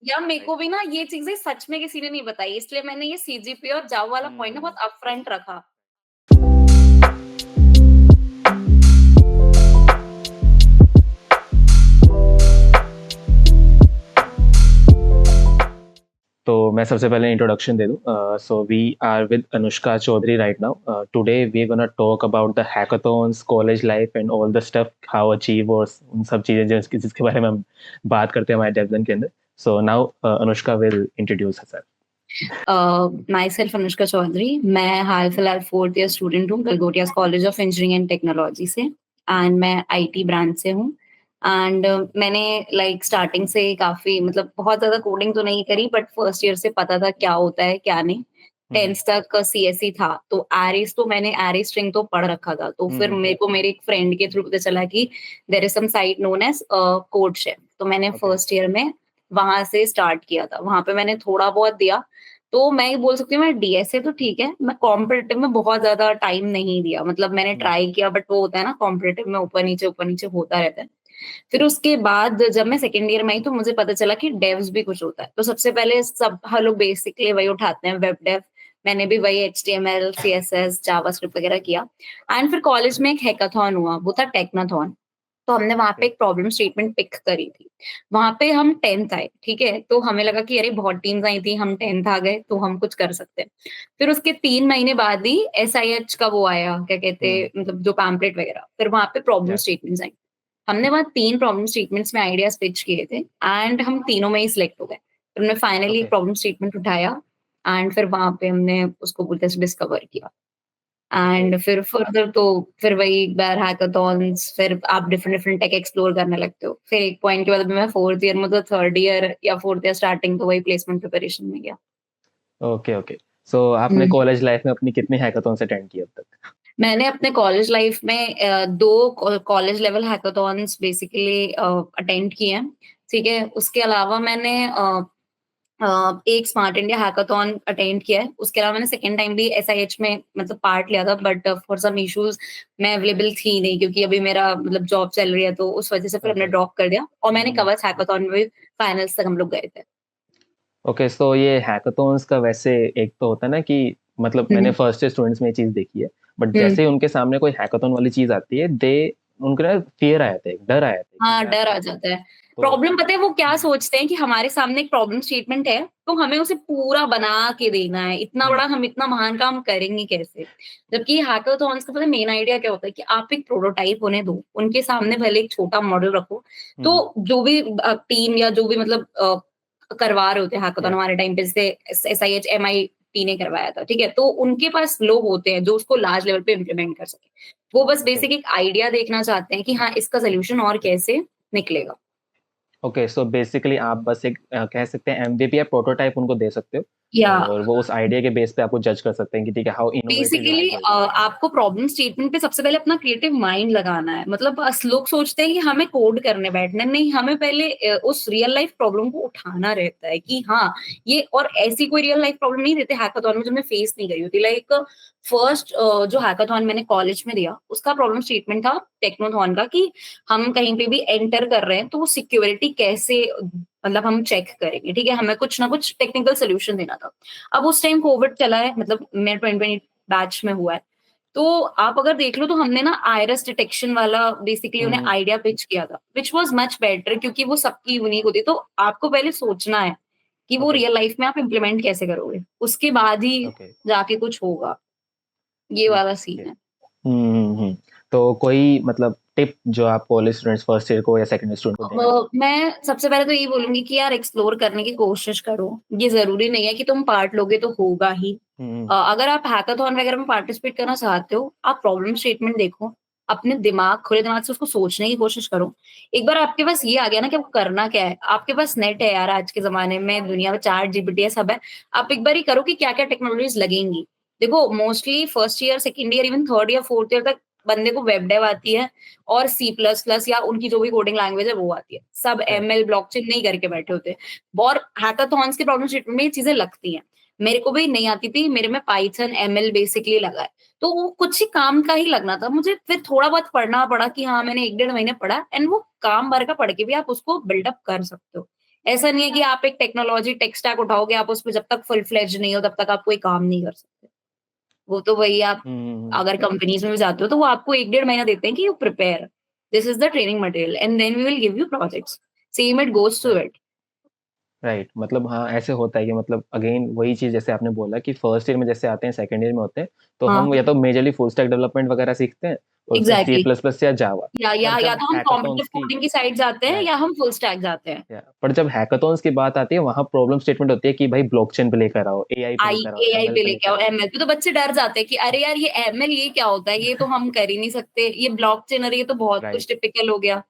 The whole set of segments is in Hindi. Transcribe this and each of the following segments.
या मेरे को भी ना ये चीजें सच में किसी ने नहीं बताई, इसलिए मैंने ये सीजीपी और जाव वाला पॉइंट ना हुँ। बहुत अपफ्रंट रखा। तो मैं सबसे पहले इंट्रोडक्शन दे दूँ। So we are with Anushka Chaudhary right now. Today we are gonna talk about the hackathons, college life and all the stuff, how achieve और उन सब चीज़ें जिसके बारे में हम बात करते हैं हमारे डेवलपमेंट के अंदर। So now Anushka will introduce herself. My self Anushka Chaudhary. मैं हाल फिलहाल फोर्थ ईयर स्टूडेंट हूँ Galgotias college of engineering and technology से, एंड मैं आईटी ब्रांच से हूँ। एंड मैंने स्टार्टिंग से काफी बहुत ज्यादा कोडिंग तो नहीं करी, बट फर्स्ट ईयर से पता था क्या होता है क्या नहीं। हुँ, 10th तक सीएसई था, तो एरिस तो मैंने एरिस स्ट्रिंग तो पढ़ रखा था। तो हुँ, फिर हुँ। मेरे को मेरे एक फ्रेंड के थ्रू पता चला कि there is some site known as code chef. तो मैंने ओके, फर्स्ट ईयर में वहां से स्टार्ट किया था, वहां पे मैंने थोड़ा बहुत दिया। तो मैं ये बोल सकती हूँ, मैं डीएसए तो ठीक है, मैं कॉम्पिटिटिव में बहुत ज़्यादा टाइम नहीं दिया। मैंने हुँ, ट्राई किया, बट वो होता है ना कॉम्पिटिटिव में ऊपर नीचे होता रहता है। फिर उसके बाद जब मैं सेकंड ईयर में आई तो मुझे पता चला कि डेव्स भी कुछ होता है। तो सबसे पहले सब हम लोग बेसिकली वही उठाते हैं, वेब डेव। मैंने भी वही एचटीएमएल, सीएसएस, जावास्क्रिप्ट वगैरह किया। एंड फिर कॉलेज में एक हैकाथॉन हुआ, वो था टेक्नाथॉन। तो हमने वहाँ पे ओके, एक प्रॉब्लम स्टेटमेंट पिक करी थी। वहाँ पे हम 10th आए, ठीक है? तो हमें लगा कि अरे बहुत टीम्स आई थी, हम 10th आ गए, तो हम कुछ कर सकते हैं। फिर उसके 3 महीने बाद ही एसआईएच का वो आया, क्या कहते हुँ, हैं, जो पैम्पलेट वगैरह, फिर वहाँ पे प्रॉब्लम या स्टेटमेंट्स आई। हमने वहाँ 3 प्रॉब्लम स्टेटमेंट्स में आइडियाज़ पिच किए थे, एंड हम तीनों में ही सिलेक्ट हो गए। फिर हमने फाइनली एक ओके, प्रॉब्लम स्टेटमेंट उठाया, एंड फिर वहाँ पे हमने उसको बोलते हैं डिस्कवर किया। ओके। एंड फिर फर्दर तो फिर वही बार हैकाथॉन्स, फिर आप डिफरेंट डिफरेंट टेक एक्सप्लोर करने लगते हो। फिर एक पॉइंट के बाद अभी मैं फोर्थ ईयर में, तो थर्ड ईयर या फोर्थ ईयर स्टार्टिंग तो वही प्लेसमेंट प्रिपरेशन में गया। Okay, okay. सो आपने हम्म। कॉलेज लाइफ में अपनी कितनी हैकाथॉन्स अटेंड की अब तक? मैंने अपने कॉलेज लाइफ में दो college level hackathons basically attend किए हैं। ठीक है, उसके अलावा मैंने एक स्मार्ट इंडिया हैकाथॉन अटेंड किया है। उसके अलावा मैंने सेकंड टाइम भी एसआईएच में पार्ट लिया था, बट फॉर सम इश्यूज मैं अवेलेबल थी नहीं, क्योंकि अभी मेरा जॉब चल रही है, तो उस वजह से फिर हमने ओके। ड्रॉप कर दिया। और हुँ, मैंने हुँ। कवच हैकाथॉन में भी फाइनल्स तक हम लोग गए थे। ओके, सो ये हैकाथॉन्स का वैसे एक तो होता है ना कि मतलब मैंने हम्म। फर्स्ट ईयर स्टूडेंट्स में ये चीज़ देखी है, बट हम्म। जैसे ही उनके सामने कोई हैकाथॉन वाली चीज़ आती है, उनको ना फ़ियर आ जाता है, डर आ जाता है कि हाँ, यार डर आ मतलब जाता है। तो प्रॉब्लम पता है वो क्या हुँ, सोचते हैं कि हमारे सामने एक प्रॉब्लम स्टेटमेंट है, तो हमें उसे पूरा बना के देना है। इतना हुँ, बड़ा हम इतना महान काम करेंगे कैसे? जबकि हैकाथॉन्स का पता है मेन आइडिया क्या होता है कि आप एक प्रोटोटाइप होने दो, उनके सामने भले एक छोटा मॉडल रखो, हुँ, तो जो भी टीम या जो भी करवा रहे होते हैं हैकाथॉन या हमारे टाइम पे, जैसे एसआईएच एमआईटी ने करवाया था, ठीक है? तो उनके पास लोग होते हैं जो उसको लार्ज लेवल पे इम्प्लीमेंट कर सकें। वो बस ओके, बेसिक एक आइडिया देखना चाहते हैं कि हाँ, इसका सॉल्यूशन और कैसे निकलेगा। ओके, सो बेसिकली आप बस एक कह सकते हैं एमवीपी या प्रोटोटाइप उनको दे सकते हो या और वो उस आइडिया के बेस पे आपको जज कर सकते हैं कि ठीक है, how innovative your basically idea is. आपको प्रॉब्लम स्टेटमेंट पे सबसे पहले अपना क्रिएटिव माइंड लगाना है। लोग सोचते हैं कि हमें कोड करने बैठना है, नहीं, हमें पहले उस रियल लाइफ प्रॉब्लम को उठाना रहता है कि हाँ, ये और ऐसी कोई रियल लाइफ प्रॉब्लम नहीं देते हैकाथॉन में जो मैं फेस नहीं करी होती। फर्स्ट जो हैकाथॉन मैंने कॉलेज में दिया, उसका प्रॉब्लम स्टेटमेंट था टेक्नोथॉन का, कि हम कहीं पे भी एंटर कर रहे हैं तो वो सिक्योरिटी कैसे हम चेक करेंगे, ठीक है? हमें कुछ ना कुछ टेक्निकल सॉल्यूशन देना था। अब उस टाइम कोविड चला है, मैं 2020 बैच में हुआ है। तो आप अगर देख लो तो हमने ना आइरिस डिटेक्शन वाला बेसिकली हुँ, उन्हें हुँ, आइडिया पिच किया था, व्हिच वाज़ मच बेटर, क्योंकि वो सबकी यूनिक होती है। तो आपको पहले सोचना है कि वो ओके, रियल लाइफ में आप इम्प्लीमेंट कैसे करोगे, उसके बाद ही ओके, जाके कुछ होगा। ये वाला ओके। सीन है। हुँ, हुँ, हुँ। तो कोई मतलब टिप जो आप कॉलेज स्टूडेंट्स फर्स्ट ईयर को या सेकंड ईयर स्टूडेंट को देना चाहो? मैं सबसे पहले तो यही बोलूँगी कि यार एक्सप्लोर करने की कोशिश करो। ये ज़रूरी नहीं है कि तुम पार्ट लोगे तो होगा ही। हुँ, हुँ, अगर आप हैकाथॉन वगैरह में पार्टिसिपेट करना चाहते हो, आप प्रॉब्लम स्टेटमेंट देखो, अपने खुले दिमाग से उसको सोचने की कोशिश करो। एक बार आपके पास ये आ गया ना कि आपको करना क्या है, आपके पास नेट है यार, आज के ज़माने में दुनिया में चैट जीपीटी है, सब है। आप एक बार ही करो कि क्या-क्या टेक्नोलॉजीज़ लगेंगी। देखो, mostly first year, second year, even third या फोर्थ ईयर तक बंदे को वेब डेव आती है और सी प्लस प्लस या उनकी जो भी कोडिंग लैंग्वेज है वो आती है। सब करेक्ट, एमएल, ब्लॉकचेन नहीं करके बैठे होते। और हैकाथॉन्स के प्रॉब्लम स्टेटमेंट में ये चीज़ें लगती हैं। मेरे को भी नहीं आती थी, मेरे में पाइथन, एमएल बेसिकली लगा है। तो वो कुछ ही काम का ही लगना था मुझे, फिर थोड़ा बहुत पढ़ना पड़ा कि हाँ, मैंने 1 डेढ़ महीने पढ़ा, एंड वो काम भर का पढ़ के भी आप उसको बिल्ड अप कर सकते हो। ऐसा नहीं है कि आप एक टेक्नोलॉजी टेक स्टैक उठाओगे, आप उसपे जब तक फुल फ्लेज्ड नहीं हो तब तक आप कोई काम नहीं कर सकते। वो तो वही आप हुँ, अगर कंपनीज़ में भी जाते हो तो वो आपको 1 डेढ़ महीना देते हैं कि you prepare, this is the training material and then we will give you projects, same it goes to right. It. Right, मतलब हाँ, ऐसे होता है कि मतलब अगेन वही चीज़ जैसे आपने बोला कि फर्स्ट ईयर में जैसे आते हैं, सेकंड ईयर में होते हैं, तो हम हाँ, या तो मेजरली फुल स्टैक डेवलपमेंट वगैरह सीखते हैं, उसमें सी एग्ज़ैक्टली। प्लस प्लस या जावा। या पर या या जब तो हम कॉम्पिटिटिव हैकाथॉन्स की कोडिंग की साइड जाते हैं राइट, या हम फुल स्टैक जाते हैं। पर जब हैकाथॉन्स की बात आती है, वहाँ प्रॉब्लम स्टेटमेंट होती है कि भाई ब्लॉकचेन पे लेकर आओ, एआई पे लेकर आओ, एआई एमएल पे पे लेके लेकर आओ, आओ। एमएल पे तो बच्चे डर जाते हैं कि अरे यार ये एमएल ये क्या होता है? ये तो हम कर ही नहीं सकते। ये ब्लॉकचेन अरे ये तो बहुत कुछ राइट। टिपिकल हो गया।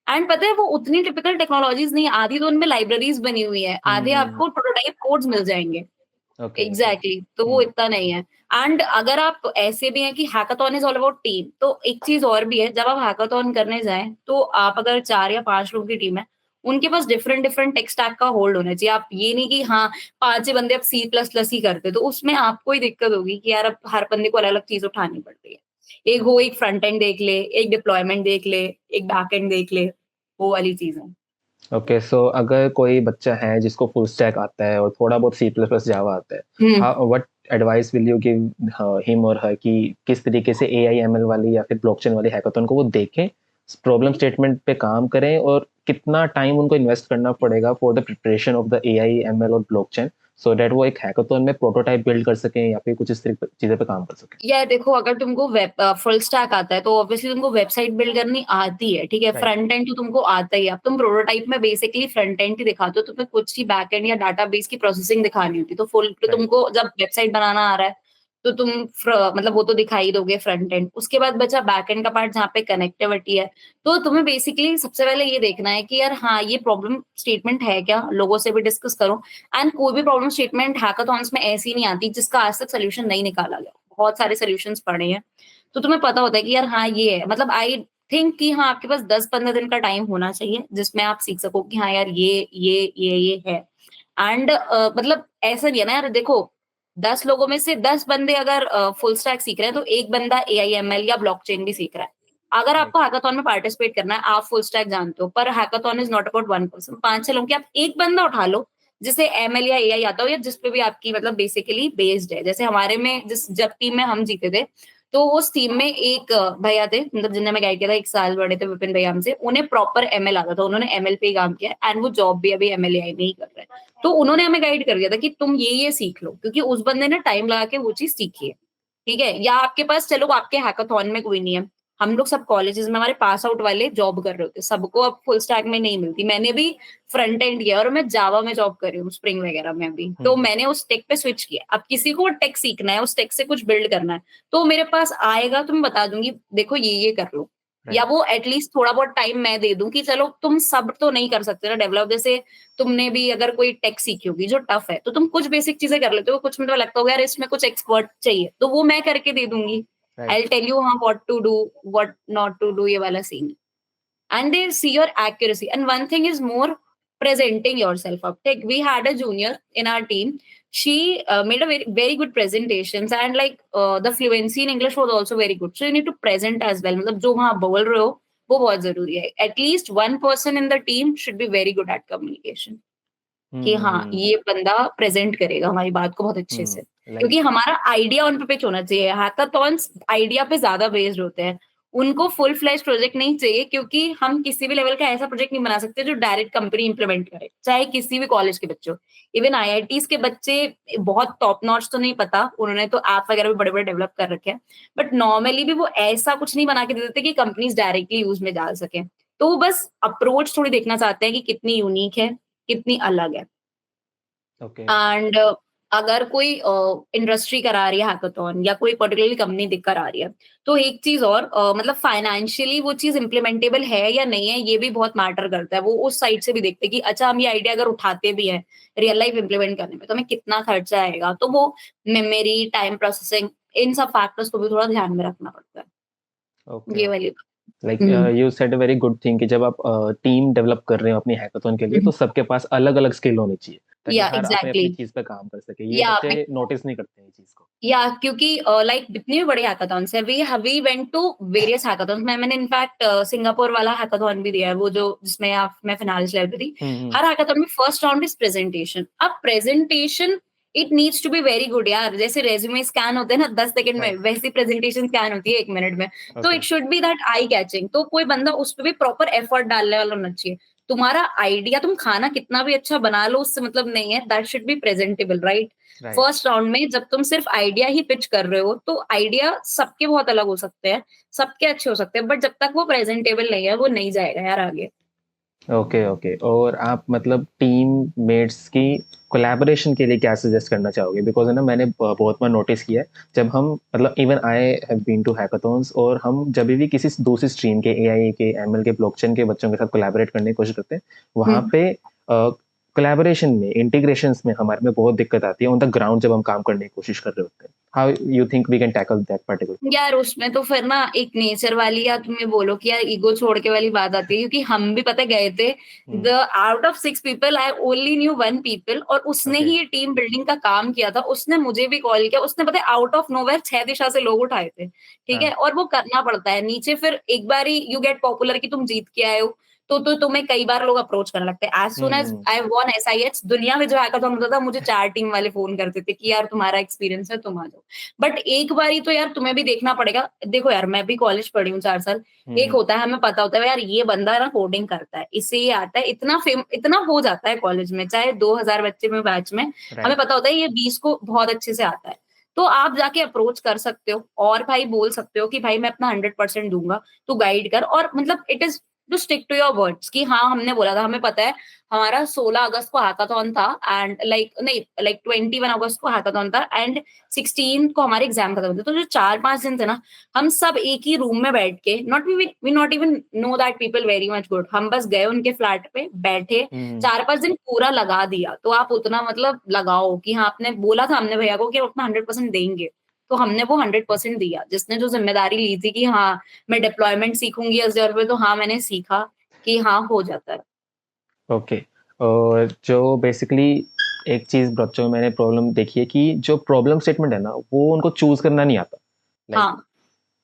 एंड पता है वो उतनी टिपिकल टेक्नोलॉजीज़ नहीं है, आधी तो उनमें लाइब्रेरीज़ बनी हुई है, हुँ, आधे हुँ, आपको प्रोटोटाइप कोड्स मिल जाएँगे। Okay, okay. एग्ज़ैक्टली तो वो हुँ, इतना नहीं है। एंड अगर आप ऐसे भी हैं कि hackathon is all about team, तो एक चीज़ और भी है, जब आप हैकाथॉन करने जाएँ, तो आप अगर 4 या 5 लोगों की टीम है, उनके पास डिफरेंट डिफरेंट टेक स्टैक का होल्ड होना चाहिए। आप ये नहीं कि हाँ, 5 बंदे अब सी प्लस प्लस ही करते, तो उसमें आपको ही दिक्कत होगी कि यार अब हर बंदे को अलग-अलग चीज़ उठानी पड़ रही है। ओके। एक फ्रंट एंड देख ले, एक डिप्लॉयमेंट देख ले, एक बैक एंड देख ले, वो वाली चीज़ है। ओके, सो अगर कोई बच्चा है जिसको फुल स्टैक आता है और थोड़ा बहुत सी प्लस प्लस जावा आता है, hmm. What advice will you give him or her कि किस तरीके से एआई एमएल वाली या फिर ब्लॉकचेन वाली हैकाथॉन को वो देखें, प्रॉब्लम स्टेटमेंट पे काम करें और कितना टाइम उनको इन्वेस्ट करना पड़ेगा for the preparation of the AI ML और ब्लॉकचेन, सो दैट वो एक हैकाथॉन में प्रोटोटाइप बिल्ड कर सकें या फिर कुछ इस तरह चीज़ों पे काम कर सकें? यार देखो अगर तुमको फुल स्टैक आता है तो ऑब्वियसली तुमको वेबसाइट बिल्ड करनी आती है, ठीक है? राइट, फ्रंट एंड तो तुमको आता ही है। अब तुम प्रोटोटाइप में बेसिकली फ्रंट एंड ही दिखाते हो, तुम्हें कुछ ही बैक एंड या डाटाबेस की प्रोसेसिंग दिखानी होती है। तो फुल पे राइट। तुमको जब वेबसाइट बनाना आ रहा है, तो तुम मतलब वो तो दिखा ही दोगे फ्रंट एंड। उसके बाद बचा बैक एंड का पार्ट जहाँ पे कनेक्टिविटी है। तो तुम्हें बेसिकली सबसे पहले ये देखना है कि यार हाँ, ये प्रॉब्लम स्टेटमेंट है क्या? लोगों से भी डिस्कस करो एंड कोई भी प्रॉब्लम स्टेटमेंट हैकाथॉन्स में ऐसी नहीं आती जिसका आज तक सॉल्यूशन नहीं निकाला गया। बहुत सारे सॉल्यूशंस पड़े हैं। तो तुम्हें पता होता है कि यार हाँ, ये है। मतलब आई थिंक कि हाँ, आपके पास 10-15 दिन का टाइम होना चाहिए जिसमें आप सीख सको कि हाँ यार ये है। एंड मतलब ऐसा नहीं है ना यार देखो 10 लोगों में से 10 बंदे अगर फुल स्टैक सीख रहे हैं तो 1 बंदा एआई-एमएल या ब्लॉकचेन भी सीख रहा है। अगर राइट। आपको हैकाथॉन में पार्टिसिपेट करना है, आप फुल स्टैक जानते हो, पर hackathon is not about 1 person 5-6 लोगों के आप 1 बंदा उठा लो, जिसे एमएल या एआई आता हो या जिस पे भी आपकी मतलब बेसिकली बेस्ड है। जैसे हमारे में जिस जब टीम में हम जीते थे, तो उस टीम में एक भैया थे मतलब जिन्होंने हमें गाइड किया था 1 साल बड़े थे विपिन भैया हमसे, उन्हें प्रॉपर एमएल आता था, उन्होंने एमएल पे ही काम किया है एंड वो जॉब भी अभी एमएल एआई में ही कर रहे हैं। तो उन्होंने हमें गाइड कर दिया था कि तुम ये सीख लो क्योंकि उस बंदे ने टाइम लगा के वो चीज़ सीखी है, ठीक है? या आपके पास चलो आपके हैकाथॉन में कोई नहीं है, हम लोग सब कॉलेजेस में हमारे पास आउट वाले जॉब कर रहे होते हैं, सबको अब फुल स्टैक में नहीं मिलती। मैंने भी फ्रंट एंड किया और मैं जावा में जॉब कर रही हूँ, स्प्रिंग वगैरह में अभी। हुँ, तो हुँ, मैंने उस टेक पे स्विच किया। अब किसी को टेक सीखना है, उस टेक से कुछ बिल्ड करना है, तो मेरे पास आएगा तो मैं बता दूँगी, देखो ये कर लो। या राइट। वो एटलीस्ट थोड़ा बहुत टाइम मैं दे दूँ कि चलो तुम सब तो नहीं कर सकते ना डेवलप जैसे तुमने भी अगर कोई टेक सीखी होगी जो टफ है, तो तुम कुछ बेसिक चीज़ें कर लेते हो, कुछ में तो लगता होगा यार इसमें कुछ एक्सपर्ट चाहिए, तो वो मैं करके दे दूँगी। I right. Will tell you हाँ what to do, what not to do ये वाला scene. And they see your accuracy. And one thing is more presenting yourself up. Like we had a junior in our team. She made a very good presentations and like the fluency in English was also very good. So you need to present as well. मतलब जो वहाँ बोल रहे हो वो बहुत जरूरी है. At least one person in the team should be very good at communication. कि हुँ, हाँ, हुँ, ये बंदा प्रेज़ेंट करेगा हमारी बात को बहुत अच्छे से। हुँ, लाइक क्योंकि हमारा आइडिया उन पे पिच होना चाहिए। हैकाथॉन्स आइडिया पे ज़्यादा बेस्ड होते हैं। उनको फुल फ्लेज्ड प्रोजेक्ट नहीं चाहिए क्योंकि हम किसी भी लेवल का ऐसा प्रोजेक्ट नहीं बना सकते जो डायरेक्ट कंपनी इम्प्लीमेंट करे, चाहे किसी भी कॉलेज के बच्चे हो। इवन आईआईटीज़ के बच्चे बहुत टॉप नॉच तो नहीं पता, उन्होंने तो ऐप वगैरह भी बड़े-बड़े डेवलप कर रखे हैं। बट नॉर्मली भी वो ऐसा कुछ नहीं बना के दे देते कि कंपनीज़ डायरेक्टली यूज़ में डाल सकें। तो वो बस अप्रोच थोड़ी देखना चाहते हैं कि कितनी यूनिक है, कितनी अलग है। ओके। एंड अगर कोई इंडस्ट्री करा रही है हैकाथॉन या कोई पर्टिकुलरली कंपनी दिख कर आ रही है, तो एक चीज़ और मतलब फाइनेंशियली वो चीज़ इम्प्लीमेंटेबल है या नहीं है, ये भी बहुत मैटर करता है। वो उस साइड से भी देखते हैं कि अच्छा हम ये आइडिया अगर उठाते भी हैं, रियल लाइफ इम्प्लीमेंट करने में, तो हमें कितना खर्चा आएगा? तो वो मेमोरी, टाइम प्रोसेसिंग इन सब फैक्टर्स को भी थोड़ा ध्यान में रखना पड़ता है। ओके, ये ओके। वाली like hmm, you said a very good thing कि जब आप टीम डेवलप कर रहे हो अपनी हैकाथॉन के लिए, तो सबके पास अलग-अलग स्किल होनी चाहिए, ताकि या हर अपनी-अपनी एग्ज़ैक्टली। चीज़ पे काम कर सके। ये या बच्चे नोटिस नहीं करते हैं ये चीज़ को। या क्योंकि लाइक जितने भी बड़े हैकाथॉन्स हैं we went to various hackathons मैंने इनफैक्ट सिंगापुर वाला हैकाथॉन भी दिया है वो जो जिसमें आप मैं फिनाले चल रही थी। हुँ, हुँ। हर हैकाथॉन में फर्स्ट राउंड इज प्रेजेंटेशन। अब presentation it needs to be very good यार, जैसे रेज्यूमे स्कैन होते हैं ना 10 सेकंड में, राइट, वैसी प्रेजेंटेशन स्कैन होती है 1 मिनट में। तो okay. It should be that eye catching, तो कोई बंदा उस पे भी प्रॉपर एफर्ट डालने वाला होना चाहिए। तुम्हारा आइडिया तुम खाना कितना भी अच्छा बना लो उससे मतलब नहीं है, that should be presentable, right? Right. First round में जब तुम सिर्फ आइडिया ही पिच कर रहे हो तो आइडिया सबके बहुत अलग हो सकते हैं, सबके अच्छे हो सकते हैं, बट जब तक वो प्रेजेंटेबल नहीं है वो नहीं जाएगा यार आगे। Okay, okay. और आप मतलब टीममेट्स की कोलैबोरेशन के लिए क्या सजेस्ट करना चाहोगे? बिकॉज़ है ना मैंने बहुत बार नोटिस किया है, जब हम मतलब even I have been to hackathons और हम जभी भी किसी दूसरी स्ट्रीम के एआई के, एमएल के, ब्लॉकचेन के बच्चों के साथ कोलैबोरेट करने की कोशिश करते हैं, वहाँ हम्म। पे कोलैबोरेशन में, इंटीग्रेशंस में हमारे में बहुत दिक्कत आती है ऑन द ग्राउंड जब हम काम करने की कोशिश कर रहे होते हैं। How you think we can tackle that particular? यार उसमें तो फिर ना एक नेचर वाली या तुम ये बोलो कि यार ईगो छोड़ के वाली बात आती है, क्योंकि हम भी पता है गए थे। Hmm, the out of 6 people I only knew 1 people, और उसने ओके, ही ये टीम बिल्डिंग का काम किया था। उसने मुझे भी कॉल किया, उसने पता है आउट ऑफ नोवेयर 6 दिशा से लोग उठाए थे, ठीक हाँ। है? और वो करना पड़ता है नीचे, फिर एक बार ही यू गेट पॉपुलर कि तुम जीत के आए हो, तो तुम्हें कई बार लोग अप्रोच करने लगते हैं। एज़ हुँ, सून एज़ हुँ, आई वॉन एसआईएच, दुनिया में जो हैकाथॉन होता था मुझे 4 टीम वाले फ़ोन करते थे कि यार तुम्हारा एक्सपीरियंस है, तुम आ जाओ। बट एक बारी तो यार तुम्हें भी देखना पड़ेगा। देखो यार मैं भी कॉलेज पढ़ी हूँ 4 साल। हुँ, एक हुँ, होता है हमें पता होता है यार ये बंदा ना कोडिंग करता है, इससे ये आता है, इतना हो जाता है कॉलेज में, चाहे 2000 बच्चे में बैच में, हमें राइट, पता होता है ये 20 को बहुत अच्छे से आता है। तो आप जाके अप्रोच कर सकते हो और भाई बोल सकते हो कि भाई मैं अपना 100% दूँगा, तू गाइड कर, और मतलब it is to stick to your words कि हाँ, हमने बोला था, हमें पता है हमारा 16 अगस्त को हैकाथॉन था एंड लाइक नहीं लाइक 21 अगस्त को हैकाथॉन था एंड 16 को हमारे एग्जाम खत्म होते, तो जो 4-5 दिन थे ना, हम सब एक ही रूम में बैठ के we not even know that people very much good, हम बस गए उनके फ्लैट पे, बैठे, हुँ, 4-5 दिन पूरा लगा दिया। तो आप उतना मतलब लगाओ कि हाँ, आपने बोला था हमने भैया को कि हम अपना 100% देंगे, तो हमने वो 100% दिया। जिसने जो ज़िम्मेदारी ली थी कि हाँ, मैं डिप्लॉयमेंट सीखूँगी अज़्योर पे, तो हाँ, मैंने सीखा कि हाँ, हो जाता है। ओके। और जो बेसिकली एक चीज़ बच्चों में मैंने प्रॉब्लम देखी है कि जो प्रॉब्लम स्टेटमेंट है ना, वो उनको चूज़ करना नहीं आता। लाइक हाँ।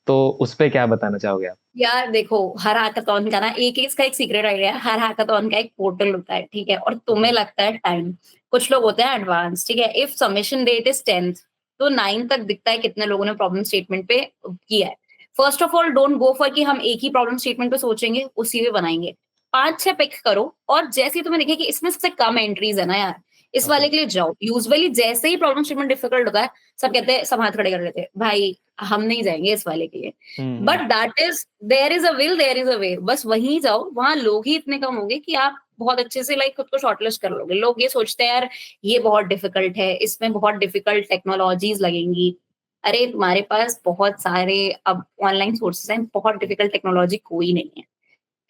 तो उस पे क्या बताना चाहोगे आप? यार देखो, हर हैकाथॉन का ना एक इसका एक सीक्रेट आइडिया है, हर हैकाथॉन का एक पोर्टल होता है, ठीक है? और ओके। तुम्हें लगता है टाइम, कुछ लोग होते हैं एडवांस, ठीक है? If submission that is 10th, तो 9 तक दिखता है कितने लोगों ने प्रॉब्लम स्टेटमेंट पे किया है। First of all don't go for कि हम एक ही प्रॉब्लम स्टेटमेंट पे सोचेंगे, उसी पे बनाएँगे। 5-6 पिक करो और जैसे ही तुम्हें दिखे कि इसमें सबसे कम एंट्रीज़ है ना यार, इस ओके। वाले के लिए जाओ। यूजुअली जैसे ही प्रॉब्लम स्टेटमेंट डिफिकल्ट होता है, सब कहते हैं, सब हाथ खड़े कर लेते हैं, भाई हम नहीं जाएँगे इस वाले के लिए। Hmm, but hmm. That is there is a will, there is a way. बस वहीं जाओ, वहाँ लोग ही इतने कम होंगे कि आप बहुत अच्छे से लाइक खुद को शॉर्टलिस्ट कर लोगे। लोग ये सोचते हैं यार ये बहुत डिफिकल्ट है, इसमें बहुत डिफिकल्ट टेक्नोलॉजीज़ लगेंगी। अरे तुम्हारे पास बहुत सारे अब ऑनलाइन सोर्सेज़ हैं, बहुत डिफिकल्ट टेक्नोलॉजी कोई नहीं है।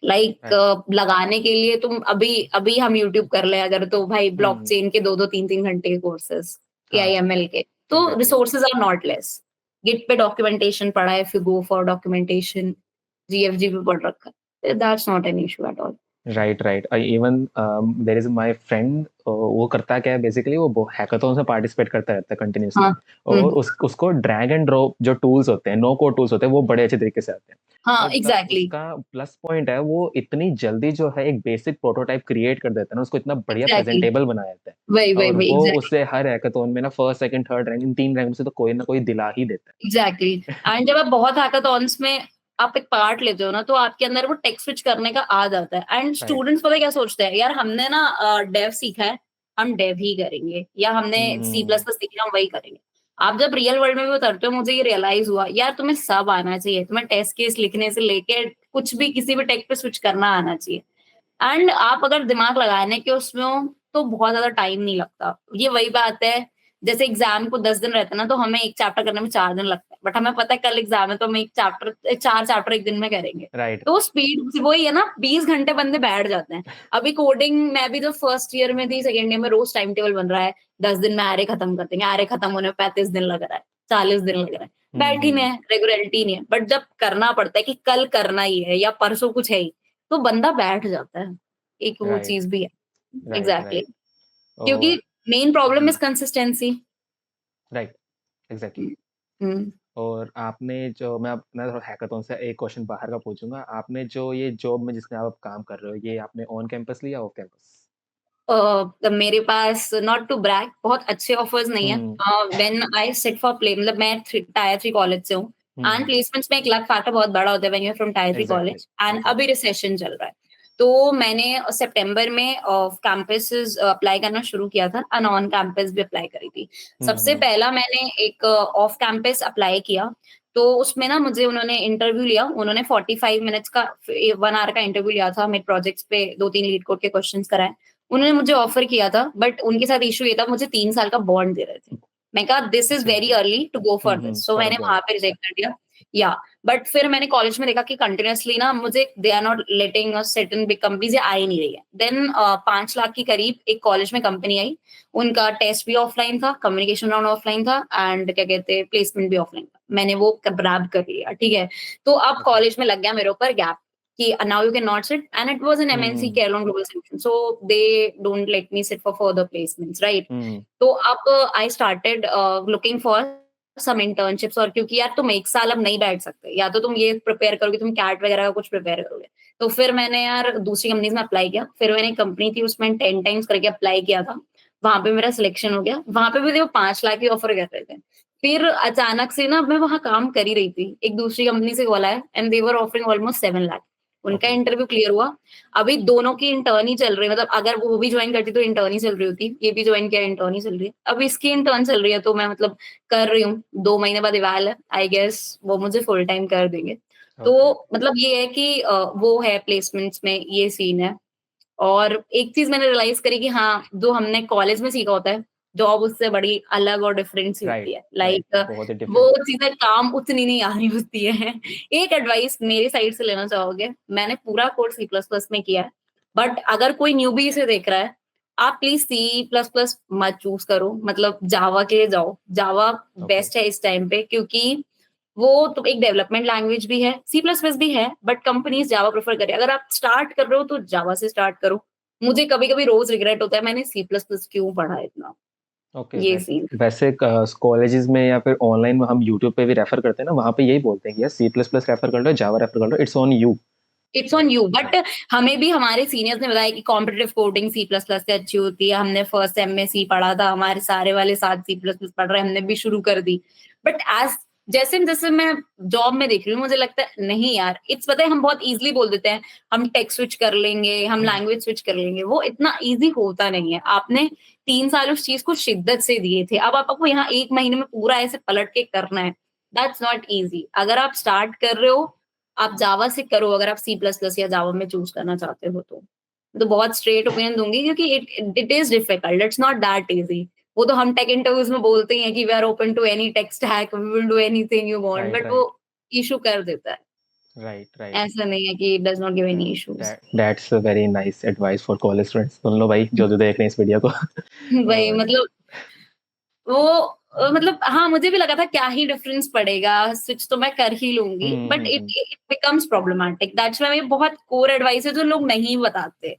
Like right. लगाने के लिए तुम अभी अभी हम यूट्यूब कर लें अगर, तो भाई हुँ, हुँ। ब्लॉकचेन के 2-2 3-3 घंटे के कोर्सेज़, हाँ, एआईएमएल के, तो exactly. Resources are not less. Git पे डॉक्यूमेंटेशन पड़ा है, if you go for documentation, GFG पे पढ़ रखा है, that's not an issue at all. Right, right. Even there is my friend वो करता क्या है बेसिकली वो हैकाथॉन्स में पार्टिसिपेट करता रहता है कंटिन्यूअसली हाँ। और हुँ। उसको ड्रैग एंड ड्रॉप जो टूल्स होते हैं, नो कोड टूल्स होते हैं, वो बड़े अच्छे तरीके से आते हैं। हाँ, बट द एग्ज़ैक्टली, उसका प्लस पॉइंट है वो इतनी जल्दी जो है एक बेसिक प्रोटोटाइप क्रिएट कर देता है ना, उसको इतना बढ़िया एग्ज़ैक्टली। प्रेज़ेंटेबल बना देता है और वही, वो एग्ज़ैक्टली। उससे हर हैकाथॉन में ना first, second, third rank in 3 rank में से तो कोई ना कोई दिला ही देता एग्ज़ैक्टली। एंड जब आप बहुत हैकाथॉन्स में आप एक पार्ट लेते हो ना, तो आपके अंदर वो टेक स्विच करने का आ जाता है। एंड है। राइट। स्टूडेंट्स पता है क्या सोचते हैं, यार हमने ना डेव सीखा है, हम डेव ही करेंगे, या हमने हुँ, सी हुँ, प्लस प्लस सीखा है, हम वही करेंगे। आप जब रियल वर्ल्ड में भी उतरते हो, मुझे ये रियलाइज़ हुआ, यार तुम्हें सब आना चाहिए। तुम्हें टेस्ट केस लिखने से लेके कुछ भी किसी भी टेक पे स्विच करना आना चाहिए। एंड आप अगर दिमाग लगाने के उसमें हो, तो बहुत ज़्यादा टाइम नहीं लगता। ये वही बात है, जैसे एग्ज़ाम को 10 दिन रहते हैं ना, तो हमें 1 चैप्टर करने में 4 दिन लगता है। बट हमें पता है कल एग्ज़ाम है, तो हम 4 चैप्टर 1 दिन में करेंगे। राइट। तो स्पीड वही है ना, 20 घंटे बंदे बैठ जाते हैं। अभी कोडिंग मैं भी जब फर्स्ट ईयर में थी, सेकंड ईयर में रोज़ टाइम टेबल बन रहा है, 10 दिन में आरे खत्म कर देंगे, आरे खत्म होने में 35 दिन लग रहा है, 40 दिन लग रहा है। हुँ, बैठ ही नहीं हुँ। है, रेगुलरिटी नहीं है। बट जब करना पड़ता है कि कल करना ही है या परसों कुछ है ही, तो बंदा बैठ जाता है। एक वो राइट, चीज़ भी है। Right, exactly. राइट। क्योंकि और main problem is hmm, consistency. Right, exactly. Hmm. और आपने जो मैं थोड़ा हैकाथॉन से एक क्वेश्चन बाहर का पूछूंगा, आपने जो ये जॉब में जिसमें आप काम कर रहे हो, ये आपने ऑन कैंपस लिया, ऑफ कैंपस? मेरे पास नॉट टू ब्रैग बहुत अच्छे ऑफर्स नहीं है। Hmm. When I sit for play मतलब मैं टायर 3 कॉलेज से हूँ। And hmm. प्लेसमेंट्स में एक लक फैक्टर बहुत बड़ा होता है when you are from tier 3 exactly, college and अभी एग्जैक्टली। रिसेशन चल रहा है। तो मैंने सितंबर में ऑफ कैंपसेस अप्लाई करना शुरू किया था एंड ऑन कैंपस भी अप्लाई करी थी। सबसे हम्म। पहला मैंने एक ऑफ कैंपस अप्लाई किया। तो उसमें ना मुझे उन्होंने इंटरव्यू लिया, उन्होंने 45 मिनट्स का 1 आवर का इंटरव्यू लिया था, मेरे प्रोजेक्ट्स पे 2-3 लीड कोड के क्वेश्चंस कराए। उन्होंने मुझे ऑफर किया था बट उनके साथ इश्यू ये था मुझे 3 साल का बॉन्ड दे रहे थे। मैं कहा this is okay, very okay. Early to go for this, so for a मैंने वहां बॉन्ड। पे रिजेक्ट कर दिया। या बट फिर मैंने कॉलेज में देखा कि कंटिन्यूअसली ना मुझे they are not letting us set in big companies, आ ही नहीं रही है। देन 5 लाख के करीब एक कॉलेज में कंपनी आई। उनका टेस्ट भी ऑफलाइन था, कम्युनिकेशन राउंड ऑफलाइन था एंड क्या कहते हैं प्लेसमेंट भी ऑफलाइन था। मैंने वो ग्रैब कर लिया, ठीक है। तो अब ओके। कॉलेज में लग गया मेरे ऊपर गैप कि now you cannot sit, and it was an MNC hmm. Carelon Global Solution, so they don't let me sit for further placements, right? हम्म। तो अब I started looking for some internships, और क्योंकि यार तुम एक साल अब नहीं बैठ सकते, या तो तुम ये प्रिपेयर करोगे, तुम कैट वगैरह का कुछ प्रिपेयर करोगे। तो फिर मैंने यार दूसरी कंपनीज में अप्लाई किया, फिर मैंने कंपनी थी उसमें 10 टाइम्स करके अप्लाई किया था। वहां पे मेरा सिलेक्शन हो गया, वहां पे भी वो 5 लाख की ऑफर कर रहे थे। फिर अचानक से ना मैं वहां काम कर ही रही थी, एक दूसरी कंपनी से कॉल आया and they were offering almost 7 lakh. उनका ओके। इंटरव्यू क्लियर हुआ। अभी दोनों की इंटर्न ही चल रही है, मतलब अगर वो भी ज्वाइन करती तो इंटर्न ही चल रही होती, ये भी ज्वाइन किया इंटर्न ही चल रही है, अब इसकी इंटर्न चल रही है। तो मैं मतलब कर रही हूँ, 2 महीने बाद इवाल है, आई गेस वो मुझे फुल टाइम कर देंगे। तो ओके। मतलब ये है कि वो है प्लेसमेंट्स में ये सीन है। और एक चीज मैंने रियलाइज करी कि हाँ, जो हमने कॉलेज में सीखा होता है, जॉब उससे बड़ी अलग और डिफरेंट सी होती राइट, है। राइट, लाइक बहुत ही वो डिफरेंट। चीजें काम उतनी नहीं आ रही होती है। एक एडवाइस मेरी साइड से लेना चाहोगे, मैंने पूरा कोर्स सी प्लस प्लस में किया है, बट अगर कोई न्यूबी इसे देख रहा है, आप प्लीज सी प्लस प्लस मत चूज करो, मतलब जावा के लिए जाओ। जावा ओके। बेस्ट है इस टाइम पे, क्योंकि वो तो एक डेवलपमेंट लैंग्वेज भी है, सी प्लस प्लस भी है, बट कंपनीज जावा प्रेफर करे। अगर आप स्टार्ट कर रहे हो तो जावा से स्टार्ट करो। मुझे कभी-कभी रोज़ रिग्रेट होता है मैंने सी प्लस प्लस क्यों पढ़ा इतना, ओके। ये सीन। वैसे कॉलेजेस में या फिर ऑनलाइन में हम यूट्यूब पे भी रेफर करते हैं ना, वहाँ पे यही बोलते हैं कि यार सी प्लस प्लस रेफर कर लो, जावा रेफर कर लो, it's on you. It's on you, but हमें भी हमारे सीनियर्स ने बताया कि competitive coding C plus plus से अच्छी होती है। हमने फर्स्ट सेम में सी पढ़ा था, हमारे सारे वाले साथ सी प्लस प्लस पढ़ रहे हैं, हमने भी शुरू कर दी। बट एज जैसे जैसे मैं जॉब में देख रही हूँ, मुझे लगता है नहीं यार, इट्स पता है हम बहुत इजीली बोल देते हैं, हम टेक स्विच कर लेंगे, हम लैंग्वेज स्विच कर लेंगे, वो इतना इजी होता नहीं है। आपने 3 साल उस चीज को शिद्दत से दिए थे, अब आपको यहाँ 1 महीने में पूरा ऐसे पलट के करना है, दैट्स नॉट इजी। अगर आप स्टार्ट कर रहे हो, आप जावा से करो, अगर आप सी प्लस प्लस या जावा में चूज करना चाहते हो तो। तो बहुत स्ट्रेट ओपिनियन दूंगी, क्योंकि it it is difficult, it's not that easy. वो तो हम टेक इंटरव्यूज में बोलते ही हैं कि we are open to any tech stack, we will do anything you want, right, but वो राइट, इशू कर देता है। Right, right. ऐसा नहीं है कि it does not give any issues. That's a very nice advice for college students. सुन लो भाई, जो जो देख रहे हैं इस वीडियो को। वही और मतलब वो मतलब हाँ, मुझे भी लगा था क्या ही डिफरेंस पड़ेगा, स्विच तो मैं कर ही लूंगी, but it hmm. It becomes problematic. That's why ये बहुत कोर एडवाइस है जो लोग नहीं बताते,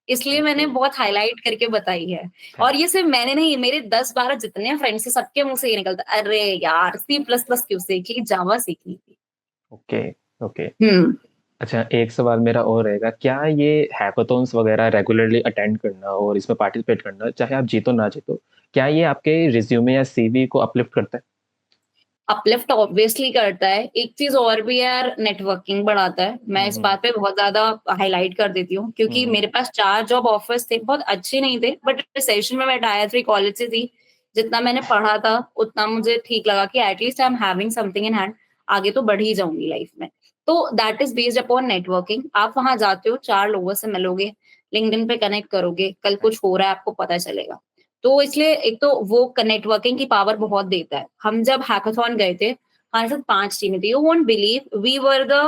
इसलिए मैंने ओके। बहुत हाईलाइट करके बताई है। और ये सिर्फ मैंने नहीं, मेरे 10-12 जितने फ्रेंड्स हैं सबके मुंह से ये निकलता, अरे यार सी प्लस प्लस क्यों सीखी, जावा सीखनी थी। ओके। ओके। हम्म। अच्छा, एक सवाल मेरा और रहेगा, क्या ये हैकाथॉन्स वगैरह रेगुलरली अटेंड करना और इसमें पार्टिसिपेट करना, चाहे आप जीतो ना जीतो, क्या ये आपके रिज्यूमे या सीवी को अपलिफ्ट करता है? अपलिफ्ट ऑब्वियसली करता है। एक चीज और भी है यार, नेटवर्किंग बढ़ाता है। मैं इस हम्म। बात पे बहुत ज्यादा हाईलाइट कर देती हूँ, क्योंकि हम्म। मेरे पास 4 जॉब ऑफर्स थे, बहुत अच्छे नहीं थे, बट रिसेशन में मैं टायर 3 कॉलेज से थी। जितना मैंने पढ़ा था उतना मुझे ठीक लगा कि at least I am having something in hand, आगे तो बढ़ ही जाऊंगी लाइफ में। तो that is based upon networking. आप वहां जाते हो, 4 लोगों से मिलोगे, लिंक्डइन पे कनेक्ट करोगे, कल राइट। कुछ हो रहा है आपको पता चलेगा। तो इसलिए एक तो वो नेटवर्किंग की पावर बहुत देता है। हम जब हैकाथॉन गए थे, हमारे साथ 5 टीमें थी, you won't believe, we were the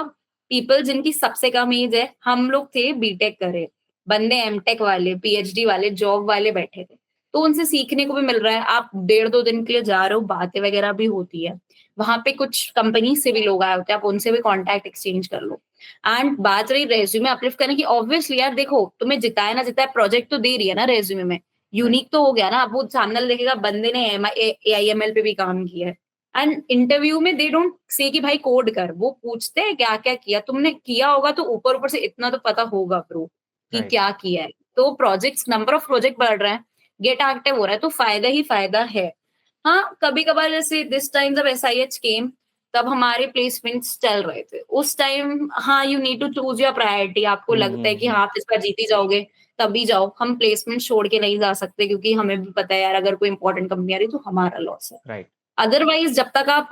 people जिनकी सबसे कम एज है। हम लोग थे बीटेक करे, बंदे एमटेक वाले, पीएचडी वाले, जॉब वाले बैठे थे। तो उनसे सीखने को भी मिल रहा है। आप 1.5-2 दिन के लिए जा रहे हो, बातें वगैरह भी होती है। वहां पे कुछ कंपनी से भी लोग आए होते हैं, आप उनसे भी कॉन्टैक्ट एक्सचेंज कर लो। एंड बात रही रेज्यूमे अपलिफ्ट करने की, ऑब्वियसली यार देखो, तुम्हें जिताया ना जिताया, प्रोजेक्ट तो दे रही है ना रेज्यूमे में। राइट, यूनिक तो हो गया ना, अब वो सामने वाला देखेगा बंदे ने AIML पे भी काम किया है। एंड इंटरव्यू में दे डोंट से कि भाई कोड कर, वो पूछते हैं क्या-क्या किया, तुमने किया होगा तो ऊपर-ऊपर से इतना तो पता होगा ब्रो कि राइट। क्या किया है। तो प्रोजेक्ट्स नंबर ऑफ प्रोजेक्ट बढ़ रहे हैं, गेट एक्टिव हो रहा है तो फ़ायदा ही फ़ायदा है। हाँ, कभी-कभार जैसे दिस टाइम जब SIH केम तब हमारे प्लेसमेंट्स चल रहे थे। उस टाइम हाँ, you need to choose your priority, आपको हुँ, लगता है हुँ, कि हाँ, हुँ। आप इस बार जीत ही जाओगे, तभी जाओ। हम प्लेसमेंट छोड़ के नहीं जा सकते क्योंकि हमें भी पता है यार अगर कोई इम्पोर्टेंट कंपनी आ रही है तो हमारा लॉस है। राइट, अदरवाइज़ जब तक आप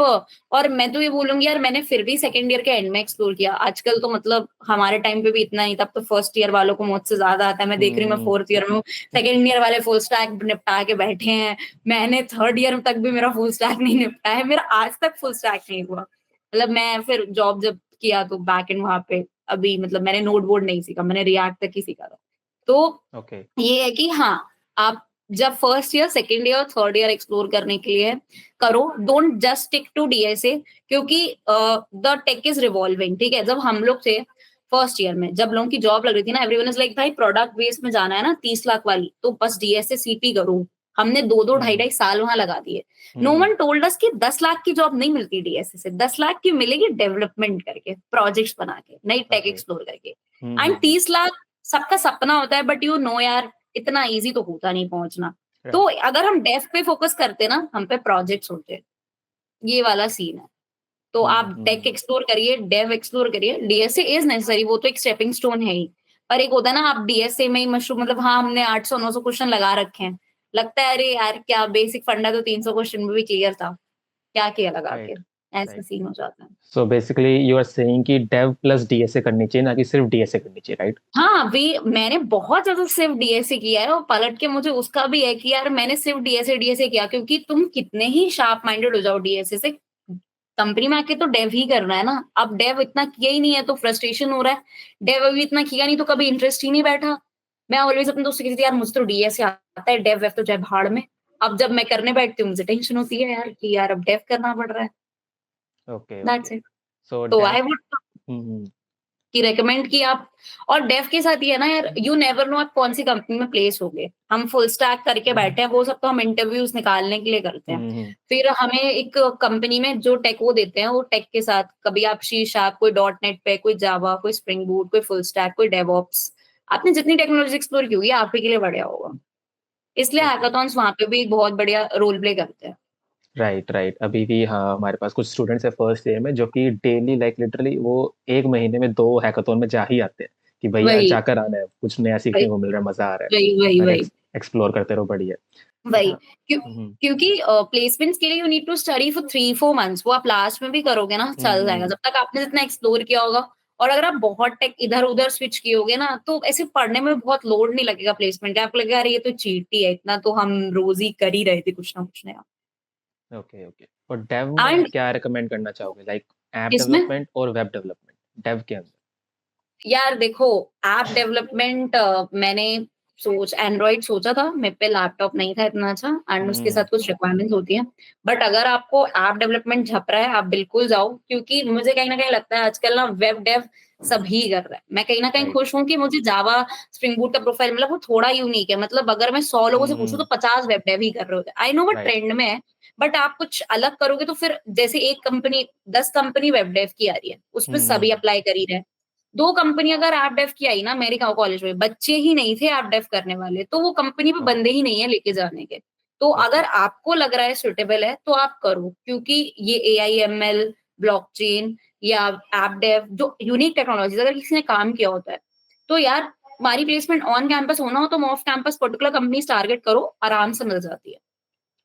और मैं तो ये बोलूँगी यार मैंने फिर भी सेकंड ईयर के एंड में एक्सप्लोर किया। आजकल तो मतलब हमारे टाइम पे भी इतना नहीं था, अब तो फर्स्ट ईयर वालों को मुझसे ज़्यादा आता है। मैं देख हुँ, रही हूँ मैं हुँ। फोर्थ ईयर में हूँ, सेकंड ईयर वाले फुल स्टैक निपटा के बैठे हैं। मैंने थर्ड ईयर तक भी मेरा फुल स्टैक नहीं निपटा है। मेरा आज तक फुल स्टैक नहीं हुआ। मतलब मैं फिर जॉब जब किया तो बैक एंड वहाँ पे अभी मतलब मैंने नोड वोड नहीं सीखा, मैंने रिएक्ट तक ही सीखा था। तो ओके, ये है कि हाँ, आप जब first year, second year, third year explore करने के लिए करो, don't just stick to DSA क्योंकि द टेक इज़ रिवॉल्विंग, ठीक है? जब हम लोग थे फर्स्ट ईयर में, जब लोगों की जॉब लग रही थी ना, एवरीवन इज़ लाइक भाई प्रोडक्ट बेस में जाना है ना 30 लाख वाली, तो बस DSA CP करो। हमने 2-2 हुँ, ढाई-ढाई साल वहाँ लगा दिए। हुँ, नो हुँ, वन टोल्ड अस कि 10 लाख की जॉब नहीं मिलती DSA से, 10 लाख की मिलेगी डेवलपमेंट करके, प्रोजेक्ट्स बना के, नई टेक ओके, एक्सप्लोर करके। हुँ, एंड हुँ, हुँ, 30 लाख सबका सपना होता है बट यू नो यार इतना ईज़ी तो होता नहीं पहुँचना। तो राइट, अगर हम डेव पे फोकस करते ना, हम पे प्रोजेक्ट्स होते। ये वाला सीन है। तो हुँ, आप हुँ, टेक हुँ, एक्सप्लोर करिए, डेव एक्सप्लोर करिए, डीएसए इज़ नेसेसरी, वो तो एक स्टेपिंग स्टोन है ही। पर एक होता है ना आप डीएसए में ही मशरूम मतलब हाँ, हमने 800-900 क्वेश्चन लगा रखे हैं। लगता है अरे यार क्या बेसिक फंडा तो 300 क्वेश्चन में भी क्लियर था। क्या किया लगा के? राइट, ऐसा राइट। सीन हो जाता है। So basically you are saying कि डेव प्लस डीएसए करनी चाहिए, ना कि सिर्फ डीएसए करनी चाहिए, राइट? हाँ, वे मैंने बहुत ज़्यादा सिर्फ़ डीएसए किया है और पलट के मुझे उसका भी है कि यार मैंने सिर्फ़ डीएसए किया क्योंकि तुम कितने ही शार्प माइंडेड हो जाओ डीएसए से, कंपनी में आके तो डेव ही करना है ना। अब डेव इतना किया ही नहीं है तो फ्रस्ट्रेशन हो रहा है। डेव अभी इतना किया नहीं तो कभी इंटरेस्ट ही नहीं बैठा। मैं ऑलवेज़ अपने दोस्त से कहती थी यार मुझे तो डीएसए आता है, डेव वेव तो जाए भाड़ में। अब जब मैं करने बैठती हूँ मुझे टेंशन होती है यार कि यार अब डेव करना पड़ रहा है। Okay, okay. That's it. So तो डेव आई वुड हुँ, हुँ, कि रिकमेंड कि आप और डेव के साथ ये है ना यार यू नेवर नो आप कौन-सी कंपनी में प्लेस होगे। हम फुल स्टैक करके बैठे हैं, वो सब तो हम इंटरव्यूज़ निकालने के लिए करते हैं। हुँ, हुँ, फिर हमें एक कंपनी में जो टेक वो देते हैं, वो टेक के साथ कभी आप सी शार्प, कोई डॉट नेट पे, कोई जावा, कोई स्प्रिंग बूट, कोई फुल स्टैक, कोई डेवऑप्स। आपने जितनी टेक्नोलॉजी एक्सप्लोर की होगी, आप ही के लिए बढ़िया होगा। इसलिए ओके। हैकाथॉन्स वहाँ पे भी एक बहुत बढ़िया रोल प्ले करते हैं। Right, right. अभी भी हाँ, हमारे पास कुछ स्टूडेंट्स हैं फर्स्ट ईयर में जो कि डेली लाइक लिटरली वो 1 महीने में 2 हैकाथॉन में जा ही आते हैं, कि भैया वही, जाकर आना है, कुछ नया वही, सीखने को मिल रहा है, मज़ा आ रहा है। वही, वही, और वही। एक्सप्लोर करते रहो, बढ़िया। वही, अच्छा क्यों हुँ, हुँ। क्योंकि प्लेसमेंट्स के लिए you need to study for 3-4 months वो आप लास्ट में भी करोगे ना हुँ, चल जाएगा। हुँ। जब तक आपने जितना एक्सप्लोर किया होगा और अगर आप बहुत टेक इधर-उधर स्विच किए होगे ना, तो ऐसे पढ़ने में बहुत लोड नहीं लगेगा प्लेसमेंट का। आपको लगेगा अरे ये तो चीट ही है, इतना तो हम रोज़ ही कर ही रहे थे कुछ ना कुछ नया। Okay, okay. और डेव में आप एंड क्या रिकमेंड करना चाहोगे? लाइक ऐप इसमें डेवलपमेंट और वेब डेवलपमेंट, डेव के अंदर? यार देखो, ऐप डेवलपमेंट मैंने एंड्रॉइड सोचा था, मेरे पे लैपटॉप नहीं था इतना अच्छा एंड उसके साथ हुँ, कुछ रिक्वायरमेंट्स होती हैं। बट अगर आपको ऐप डेवलपमेंट झप रहा है, आप बिल्कुल जाओ क्योंकि मुझे कहीं न कहीं लगता है आजकल ना वेब डेव सभी कर रहा है। मैं कहीं न कहीं राइट। खुश हूँ कि मुझे जावा, स्प्रिंग बूट का प्रोफाइल मिला, वो थोड़ा यूनिक है। मतलब अगर मैं 100 लोगों हुँ, से पूछूँ तो हुँ। 50 वेब डेव ही कर रहे होते हैं। आई नो वो राइट, ट्रेंड में है, बट आप कुछ अलग करोगे तो फिर जैसे एक कंपनी 10 कंपनी वेब डेव की आ रही है, उसपे हुँ, सभी हुँ। अप्लाई कर ही रहे हैं। 2 कंपनी अगर ऐप डेव की आई ना मेरे गाँव कॉलेज में, बच्चे ही नहीं थे ऐप डेव करने वाले, तो वो कंपनी पे ओके, बंदे ही नहीं है लेके जाने के। तो ओके। अगर आपको लग रहा है सूटेबल है, तो आप करो क्योंकि ये एआई-एमएल, ब्लॉकचेन या ऐप डेव जो यूनिक टेक्नोलॉजीज़ अगर किसी ने काम किया होता है, तो यार हमारी प्लेसमेंट ऑन कैंपस होना हो, तुम off campus particular companies target करो, आराम से मिल जाती है।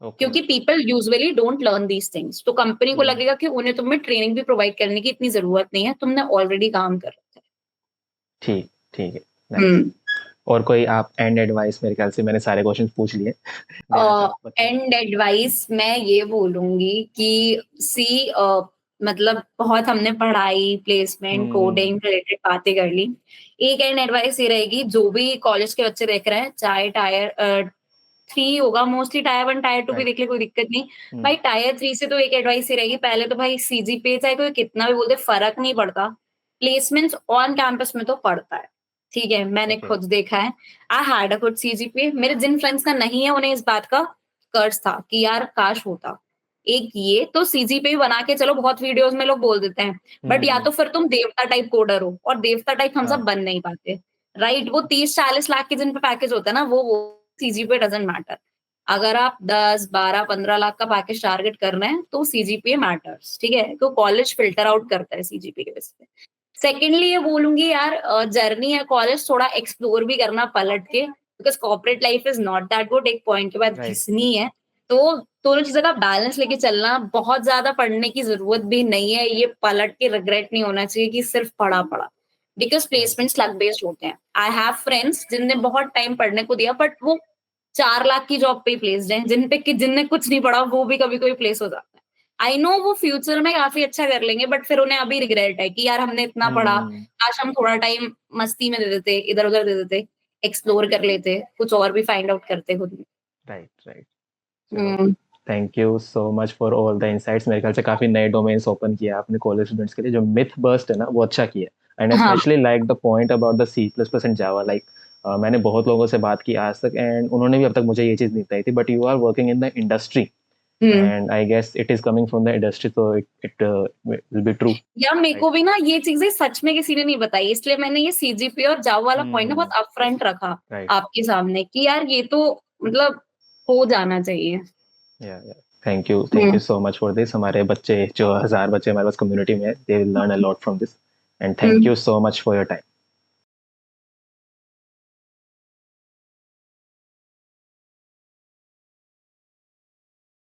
ओके, क्योंकि okay. People usually don't learn these things तो कंपनी को हुँ, हुँ। लगेगा कि उन्हें तुम्हें ट्रेनिंग भी प्रोवाइड करने की इतनी ज़रूरत नहीं है, तुमने ऑलरेडी काम कर रखा है। ठीक, ठीक है, नाइस। हुँ। और कोई आप एंड एडवाइस मेरे ख्याल से मैंने सारे क्वेश्चन्स पूछ लिए देना चाहो बच्चों को? एंड एडवाइस मैं ये बोलूँगी कि सी मतलब बहुत हमने पढ़ाई, प्लेसमेंट, हुँ, कोडिंग रिलेटेड बातें कर ली। एक एंड एडवाइस ये रहेगी जो भी कॉलेज के बच्चे देख रहे हैं, चाहे टायर 3 होगा मोस्टली टायर 1, टायर 2 भी राइट। देख ले कोई दिक्कत नहीं। हुँ, भाई टायर 3 से तो एक एडवाइस ये रहेगी पहले तो भाई सीजीपीए चाहे कोई कितना भी बोल दे फ़र्क नहीं पड़ता। प्लेसमेंट्स ऑन कैंपस में तो पड़ता है। ठीक है, मैंने ओके, खुद देखा है। I had a good CGPA. मेरे जिन फ्रेंड्स का नहीं है उन्हें इस बात का कर्ज था कि यार काश होता। एक ये तो सीजीपीए बना के चलो बहुत वीडियोज़ में लोग बोल देते हैं, बट या हुँ, तो फिर तुम देवता टाइप कोडर हो और देवता टाइप हम सब हाँ, बन नहीं पाते, राइट? वो 30-40 लाख के जिन पे पैकेज होता है ना वो सीजीपीए डज़न्ट मैटर। अगर आप 10, 12, 15 लाख का पैकेज टारगेट कर रहे हैं तो सीजीपीए मैटर्स, ठीक है? तो कॉलेज फ़िल्टर आउट करता है सीजीपीए के बेस पे। सेकेंडली ये बोलूँगी यार जर्नी है कॉलेज थोड़ा एक्सप्लोर भी करना पलट के because corporate life is not that good एक पॉइंट के बाद राइट, घिसनी है। तो दोनों चीज़ों का बैलेंस लेके चलना बहुत ज़्यादा पढ़ने की ज़रूरत भी नहीं है। ये पलट के रिग्रेट नहीं होना चाहिए कि सिर्फ पढ़ा-पढ़ा। Because right, placements luck based होते हैं। आई हैव फ्रेंड्स जिनने बहुत टाइम पढ़ने को दिया बट वो 4 लाख की जॉब पे ही प्लेस्ड हैं, जिनने कुछ नहीं पढ़ा वो भी कभी-कभी प्लेस हो जाता है। आई नो वो फ्यूचर में काफ़ी अच्छा कर लेंगे बट फिर उन्हें अभी रिग्रेट है कि यार हमने इतना पढ़ा, हुँ, काश हम थोड़ा टाइम मस्ती में दे देते, इधर-उधर दे देते, एक्सप्लोर कर लेते, कुछ और भी फाइंड आउट करते खुद में। Right, right. चलो, हुँ, thank you so much for all the insights मेरे ख्याल से काफ़ी नए डोमेन्स ओपन किया आपने कॉलेज स्टूडेंट्स के लिए, जो मिथ बस्ट है ना, वो अच्छा किया एंड आई हाँ, specially like the point about the C plus plus and Java like मैंने बहुत लोगों से बात की आज तक एंड उन्होंने भी अब तक मुझे ये चीज़ नहीं बताई थी, but you are working in the industry hmm. And I guess it is coming from the industry, so it will be true, यार मेरे राइट? को भी ना ये चीज़ें सच में किसी ने नहीं बताई इसलिए मैंने ये सीजीपीए और जाव वाला पॉइंट ना हुँ, बहुत अपफ्रंट रखा राइट, आपके सामने कि यार ये तो मतलब हो जाना चाहिए। या thank hmm, you so much for this. हमारे बच्चे जो 1000 बच्चे हमारे पास कम्युनिटी में हैं, they will learn a lot from this and thank hmm. You so much for your time.